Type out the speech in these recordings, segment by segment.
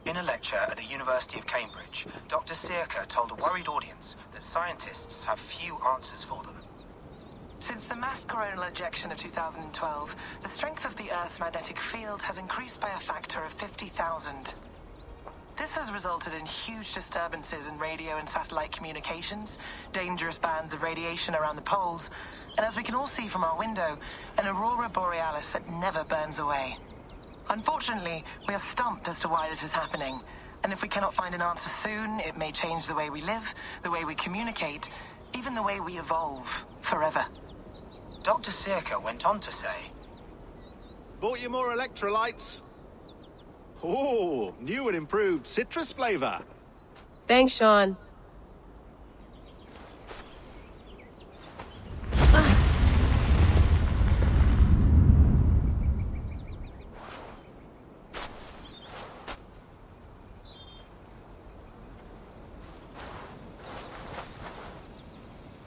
In a lecture at the University of Cambridge, Dr. Sirka told a worried audience that scientists have few answers for them. Since the mass coronal ejection of 2012, the strength of the Earth's magnetic field has increased by a factor of 50,000. This has resulted in huge disturbances in radio and satellite communications, dangerous bands of radiation around the poles, and as we can all see from our window, an aurora borealis that never burns away. Unfortunately, we are stumped as to why this is happening, and if we cannot find an answer soon, it may change the way we live, the way we communicate, even the way we evolve, forever. Dr. Sirka went on to say, Bought you more electrolytes? Oh, new and improved citrus flavor. Thanks, Sean.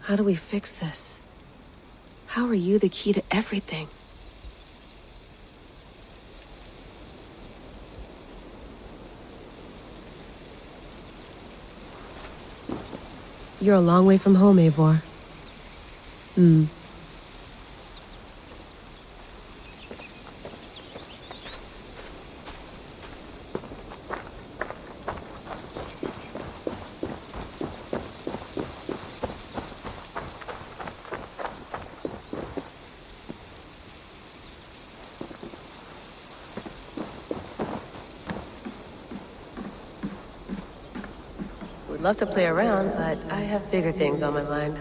How do we fix this? How are you the key to everything? You're a long way from home, Eivor. Would love to play around, but I have bigger things on my mind.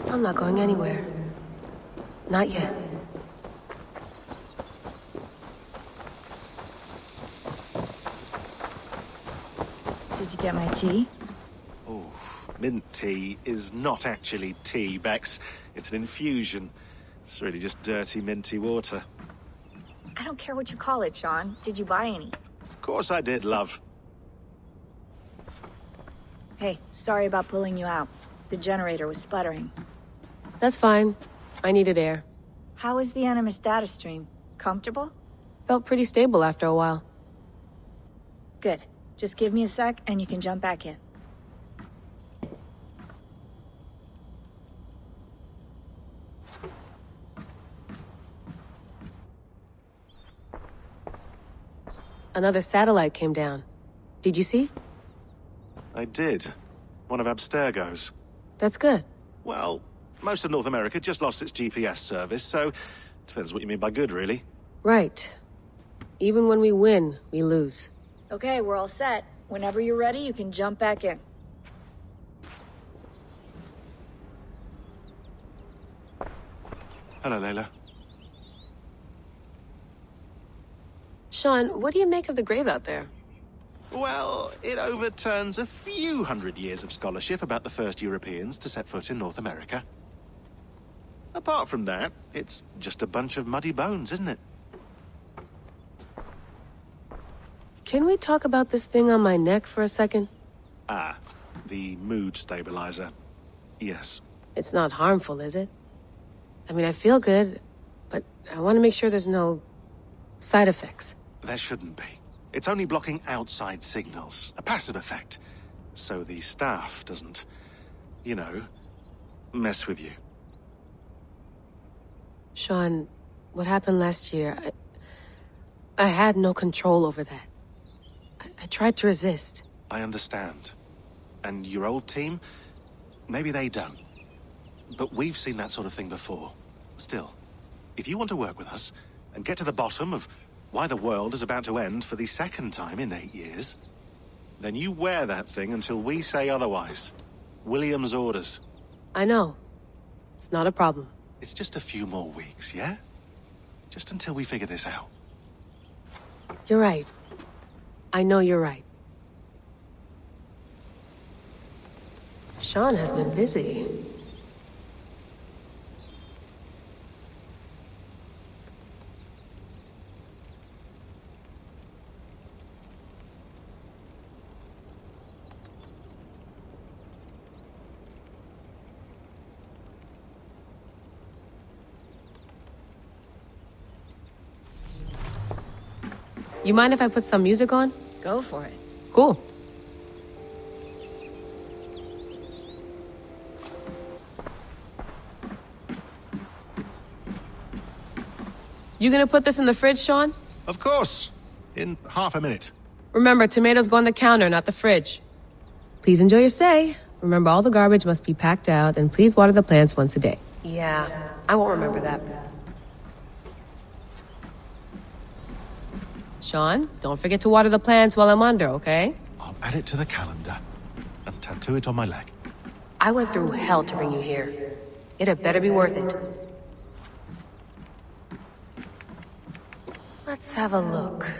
I'm not going anywhere. Not yet. Did you get my tea? Oh, mint tea is not actually tea, Bex. It's an infusion. It's really just dirty, minty water. I don't care what you call it, Sean. Did you buy any? Of course I did, love. Hey, sorry about pulling you out. The generator was sputtering. That's fine. I needed air. How is the Animus data stream? Comfortable? Felt pretty stable after a while. Good. Just give me a sec and you can jump back in. Another satellite came down. Did you see? I did. One of Abstergo's. That's good. Well, most of North America just lost its GPS service, so depends what you mean by good, really. Right. Even when we win, we lose. Okay, we're all set. Whenever you're ready, you can jump back in. Hello, Layla. Sean, what do you make of the grave out there? Well, it overturns a few hundred years of scholarship about the first Europeans to set foot in North America. Apart from that, it's just a bunch of muddy bones, isn't it? Can we talk about this thing on my neck for a second? Ah, the mood stabilizer. Yes. It's not harmful, is it? I mean, I feel good, but I want to make sure there's no side effects. There shouldn't be. It's only blocking outside signals, a passive effect. So the staff doesn't, you know, mess with you. Sean, what happened last year, I had no control over that. I tried to resist. I understand. And your old team, maybe they don't. But we've seen that sort of thing before. Still, if you want to work with us and get to the bottom of why the world is about to end for the second time in 8 years, then you wear that thing until we say otherwise. William's orders. I know. It's not a problem. It's just a few more weeks, yeah? Just until we figure this out. You're right. I know you're right. Sean has been busy. You mind if I put some music on? Go for it. Cool. You gonna put this in the fridge, Sean? Of course. In half a minute. Remember, tomatoes go on the counter, not the fridge. Please enjoy your stay. Remember, all the garbage must be packed out, and please water the plants once a day. Yeah, I won't remember that. Sean, don't forget to water the plants while I'm under, okay? I'll add it to the calendar and tattoo it on my leg. I went through hell to bring you here. It had better be worth it. Let's have a look.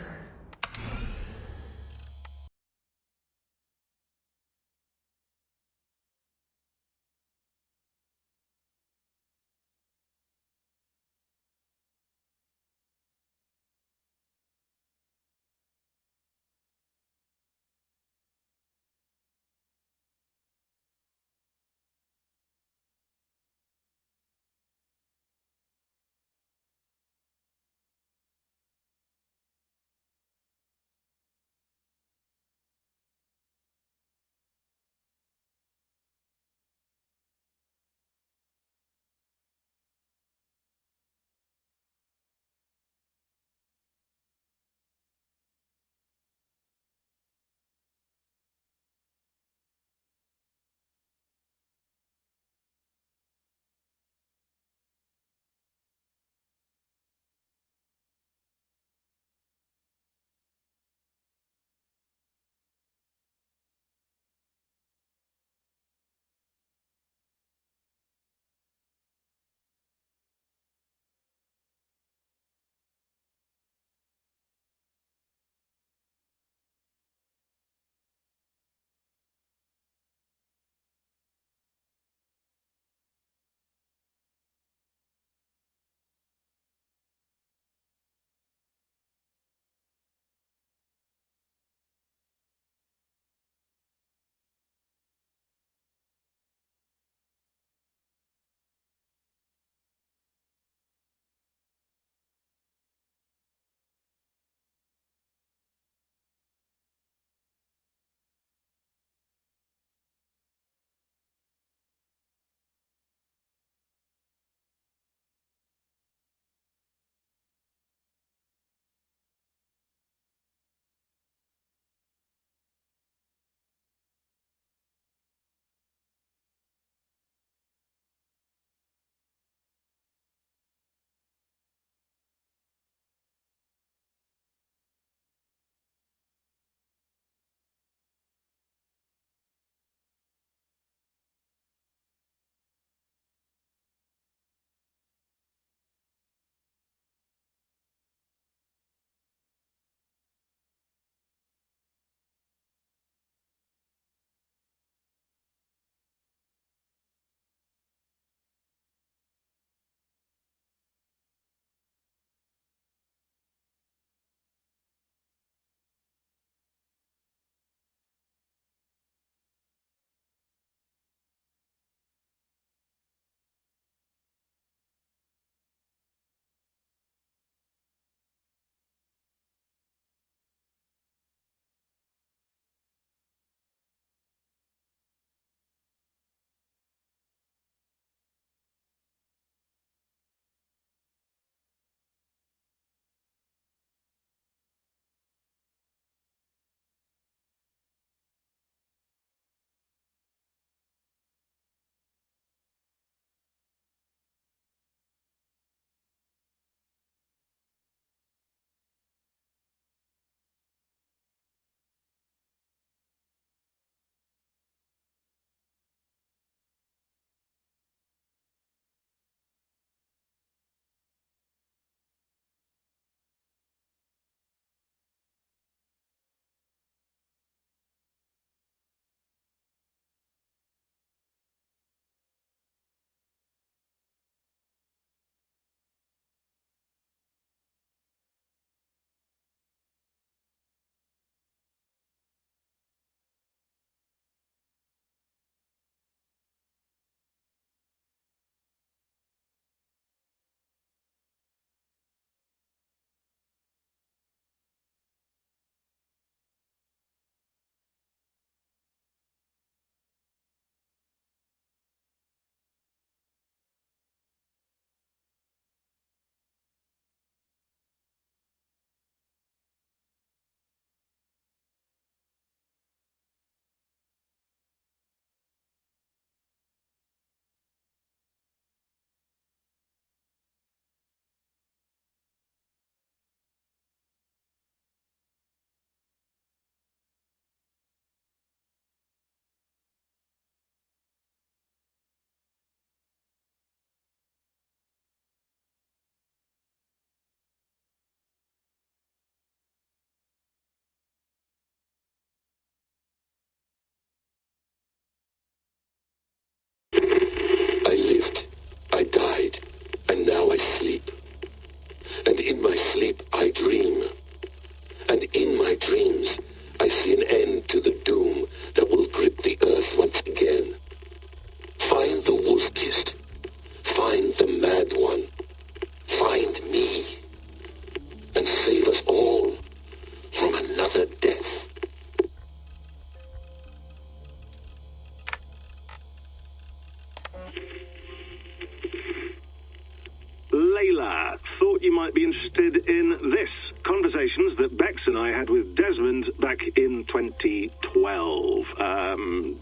Layla, thought you might be interested in this. Conversations that Bex and I had with Desmond back in 2012.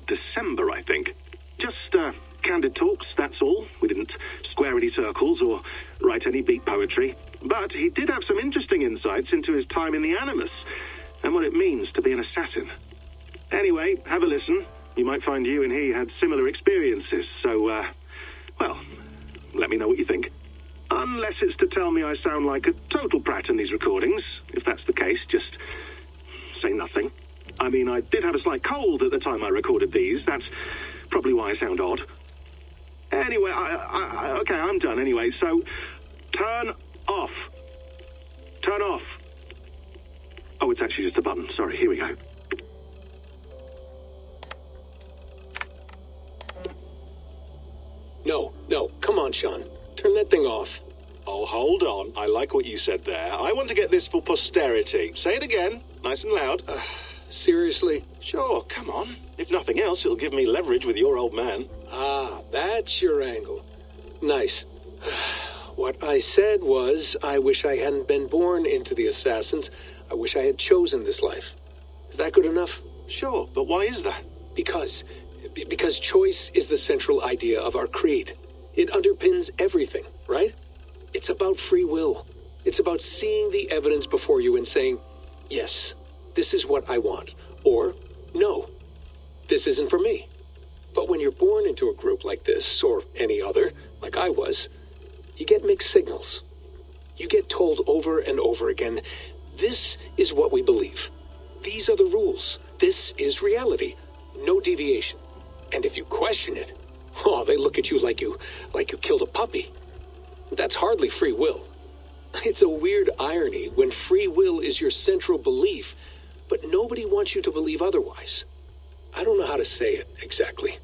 December, I think. Just, candid talks, that's all. We didn't square any circles or write any beat poetry. But he did have some interesting insights into his time in the Animus and what it means to be an assassin. Anyway, have a listen. You might find you and he had similar experiences, so, well, let me know what you think. Unless it's to tell me I sound like a total brat in these recordings. If that's the case, just say nothing. I mean, I did have a slight cold at the time I recorded these. That's probably why I sound odd. Anyway, okay, I'm done anyway, so turn off. Turn off. Oh, it's actually just a button. Sorry, here we go. No, come on, Sean. Turn that thing off. Oh, hold on. I like what you said there. I want to get this for posterity. Say it again, nice and loud. Seriously? Sure, come on. If nothing else, it'll give me leverage with your old man. Ah, that's your angle. Nice. What I said was, I wish I hadn't been born into the Assassins. I wish I had chosen this life. Is that good enough? Sure, but why is that? Because choice is the central idea of our creed. It underpins everything, right? It's about free will. It's about seeing the evidence before you and saying, yes, this is what I want. Or, no, this isn't for me. But when you're born into a group like this, or any other, like I was, you get mixed signals. You get told over and over again, this is what we believe. These are the rules. This is reality. No deviation. And if you question it, oh, they look at you like you killed a puppy. That's hardly free will. It's a weird irony when free will is your central belief, but nobody wants you to believe otherwise. I don't know how to say it exactly,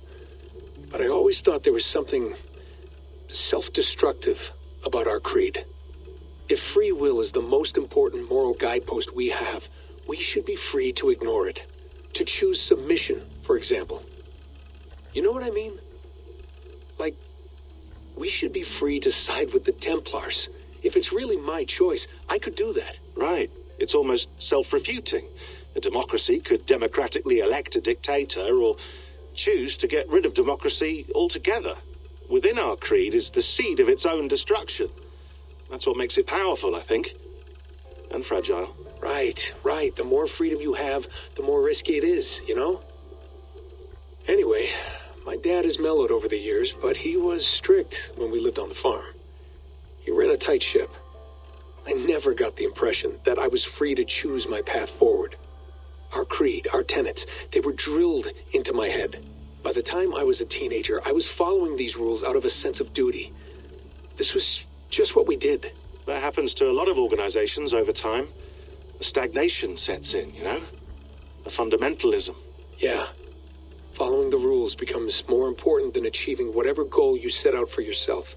but I always thought there was something self-destructive about our creed. If free will is the most important moral guidepost we have, we should be free to ignore it. To choose submission, for example. You know what I mean? Like, we should be free to side with the Templars. If it's really my choice, I could do that. Right. It's almost self-refuting. A democracy could democratically elect a dictator or choose to get rid of democracy altogether. Within our creed is the seed of its own destruction. That's what makes it powerful, I think. And fragile. Right. The more freedom you have, the more risky it is, you know? Anyway, my dad has mellowed over the years, but he was strict when we lived on the farm. He ran a tight ship. I never got the impression that I was free to choose my path forward. Our creed, our tenets, they were drilled into my head. By the time I was a teenager, I was following these rules out of a sense of duty. This was just what we did. That happens to a lot of organizations over time. A stagnation sets in, you know? A fundamentalism. Yeah. Following the rules becomes more important than achieving whatever goal you set out for yourself.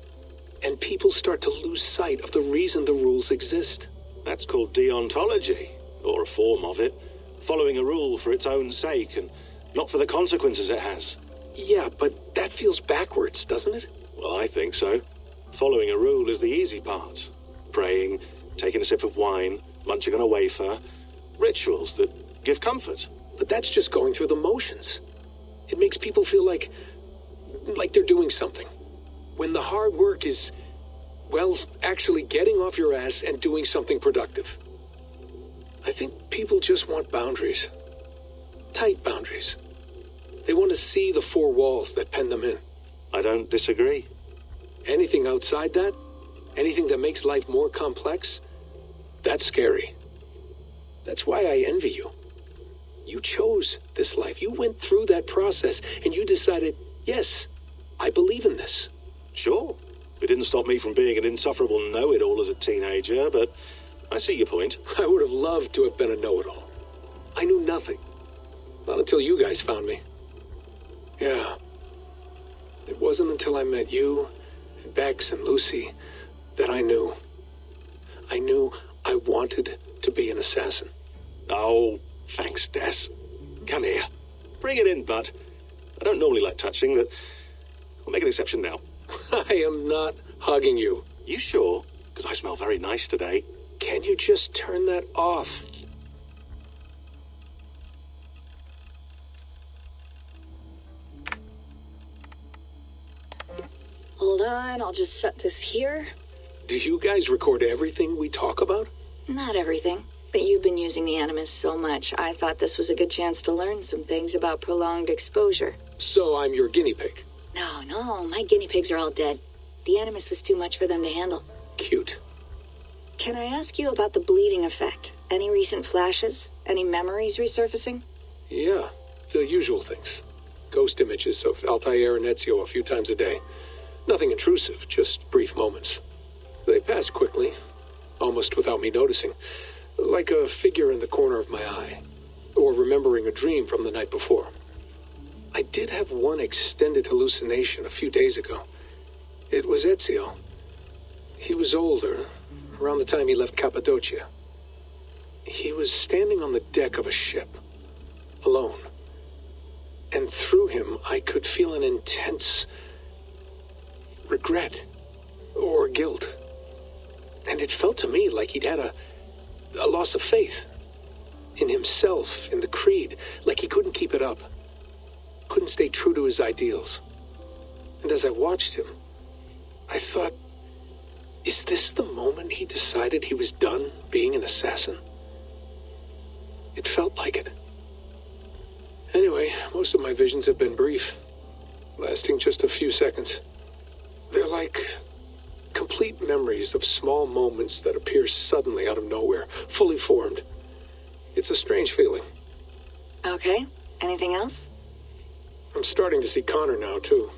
And people start to lose sight of the reason the rules exist. That's called deontology, or a form of it. Following a rule for its own sake and not for the consequences it has. Yeah, but that feels backwards, doesn't it? Well, I think so. Following a rule is the easy part. Praying, taking a sip of wine, munching on a wafer. Rituals that give comfort. But that's just going through the motions. It makes people feel like they're doing something. When the hard work is, well, actually getting off your ass and doing something productive. I think people just want boundaries. Tight boundaries. They want to see the four walls that pen them in. I don't disagree. Anything outside that, anything that makes life more complex, that's scary. That's why I envy you. You chose this life. You went through that process and you decided, yes, I believe in this. Sure. It didn't stop me from being an insufferable know-it-all as a teenager, but I see your point. I would have loved to have been a know-it-all. I knew nothing. Not until you guys found me. Yeah. It wasn't until I met you, and Bex and Lucy, that I knew. I knew I wanted to be an assassin. Oh, thanks, Des. Come here. Bring it in, bud. I don't normally like touching, but... I'll make an exception now. I am not hugging you. You sure? Because I smell very nice today. Can you just turn that off? Hold on, I'll just set this here. Do you guys record everything we talk about? Not everything, but you've been using the Animus so much, I thought this was a good chance to learn some things about prolonged exposure. So I'm your guinea pig. No, my guinea pigs are all dead. The Animus was too much for them to handle. Cute. Can I ask you about the bleeding effect? Any recent flashes? Any memories resurfacing? Yeah, the usual things. Ghost images of Altair and Ezio a few times a day. Nothing intrusive, just brief moments. They pass quickly, almost without me noticing. Like a figure in the corner of my eye. Or remembering a dream from the night before. I did have one extended hallucination a few days ago. It was Ezio. He was older, around the time he left Cappadocia. He was standing on the deck of a ship, alone. And through him, I could feel an intense regret or guilt. And it felt to me like he'd had a loss of faith in himself, in the Creed, like he couldn't keep it up, couldn't stay true to his ideals. And as I watched him, I thought, is this the moment he decided he was done being an assassin? It felt like it. Anyway, most of my visions have been brief, lasting just a few seconds. They're like complete memories of small moments that appear suddenly out of nowhere, fully formed. It's a strange feeling. Okay, anything else? I'm starting to see Connor now, too.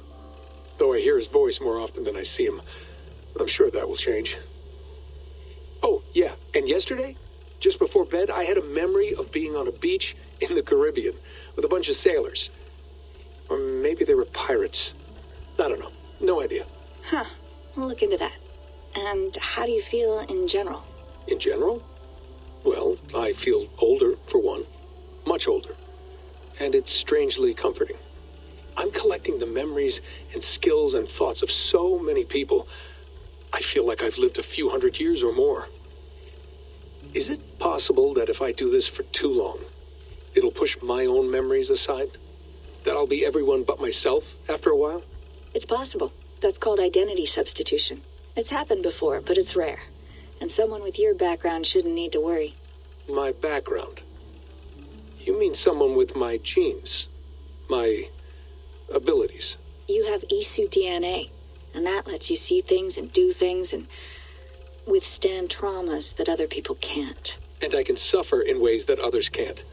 Though I hear his voice more often than I see him. I'm sure that will change. Oh, yeah, and yesterday, just before bed, I had a memory of being on a beach in the Caribbean with a bunch of sailors. Or maybe they were pirates. I don't know. No idea. Huh, we'll look into that. And how do you feel in general? In general? Well, I feel older, for one. Much older. And it's strangely comforting. I'm collecting the memories and skills and thoughts of so many people. I feel like I've lived a few hundred years or more. Is it possible that if I do this for too long, it'll push my own memories aside? That I'll be everyone but myself after a while? It's possible. That's called identity substitution. It's happened before, but it's rare. And someone with your background shouldn't need to worry. My background? You mean someone with my genes? My abilities? You have Isu DNA, and that lets you see things and do things and withstand traumas that other people can't. And I can suffer in ways that others can't.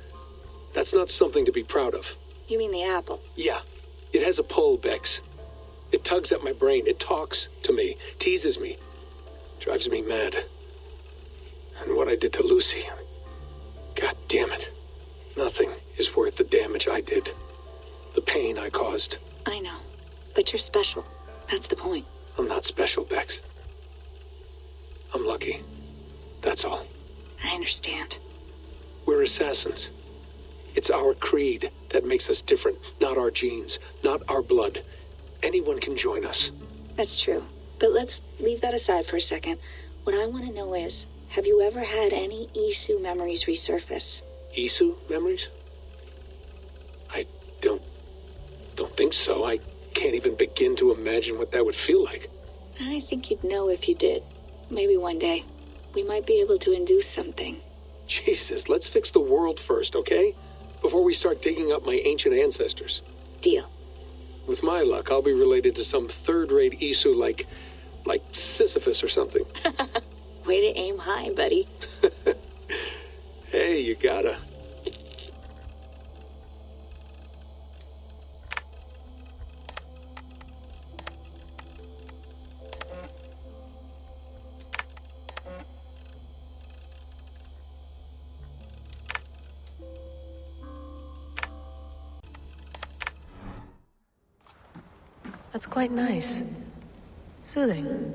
That's not something to be proud of. You mean the apple? Yeah. It has a pull, Bex. It tugs at my brain. It talks to me. Teases me. Drives me mad. And what I did to Lucy... God damn it. Nothing is worth the damage I did. The pain I caused. I know. But you're special. That's the point. I'm not special, Bex. I'm lucky. That's all. I understand. We're assassins. It's our creed that makes us different, not our genes, not our blood. Anyone can join us. That's true. But let's leave that aside for a second. What I want to know is, have you ever had any Isu memories resurface? Isu memories? I don't think so. I can't even begin to imagine what that would feel like. I think you'd know if you did. Maybe one day. We might be able to induce something. Jesus, let's fix the world first, okay? Before we start digging up my ancient ancestors. Deal. With my luck, I'll be related to some third-rate Isu like Sisyphus or something. Way to aim high, buddy. Hey, you gotta. That's quite nice. Soothing.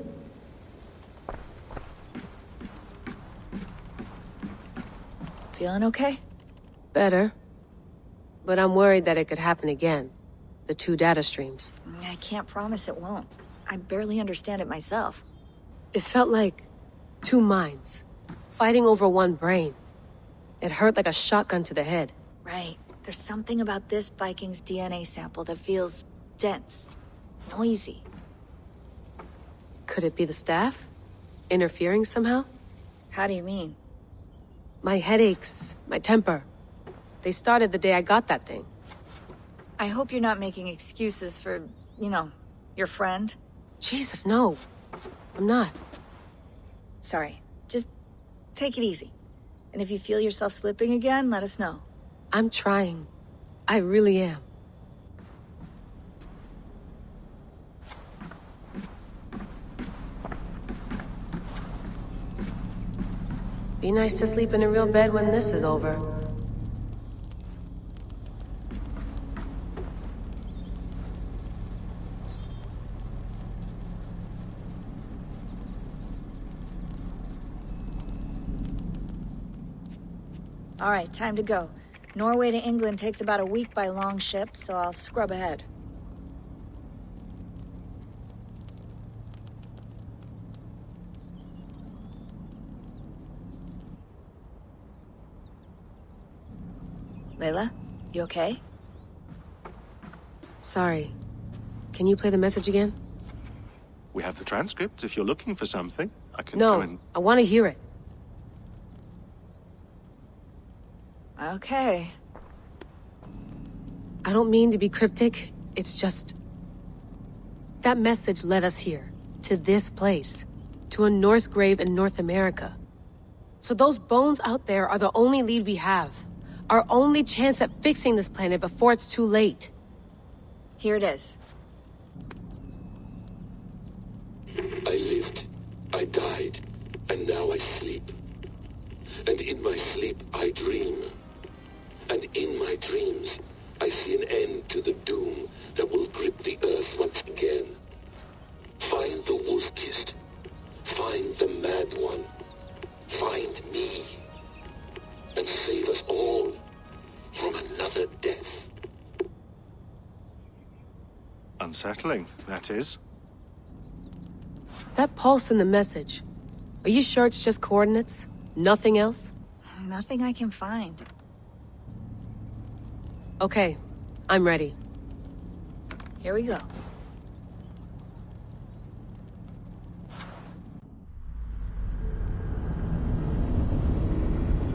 Feeling okay? Better. But I'm worried that it could happen again. the two data streams. I can't promise it won't. I barely understand it myself. It felt like two minds, fighting over one brain. It hurt like a shotgun to the head. Right. There's something about this Viking's DNA sample that feels dense, noisy. Could it be the staff? Interfering somehow? How do you mean? My headaches, my temper. They started the day I got that thing. I hope you're not making excuses for, your friend. Jesus, no. I'm not. Sorry. Just take it easy. And if you feel yourself slipping again, let us know. I'm trying. I really am. Be nice to sleep in a real bed when this is over. All right, time to go. Norway to England takes about a week by long ship, so I'll scrub ahead. Layla, you okay? Sorry. Can you play the message again? We have the transcript. If you're looking for something, I can No, go and... I want to hear it. Okay. I don't mean to be cryptic. It's just... that message led us here. To this place. To a Norse grave in North America. So those bones out there are the only lead we have. Our only chance at fixing this planet before it's too late. Here it is. I lived, I died, and now I sleep. And in my sleep I dream. And in my dreams I see an end to the doom that will grip the earth once again. Find the wolf-kissed. Find the mad one. Find me. And save us all from another death. Unsettling, that is. That pulse in the message. Are you sure it's just coordinates? Nothing else? Nothing I can find. Okay, I'm ready. Here we go.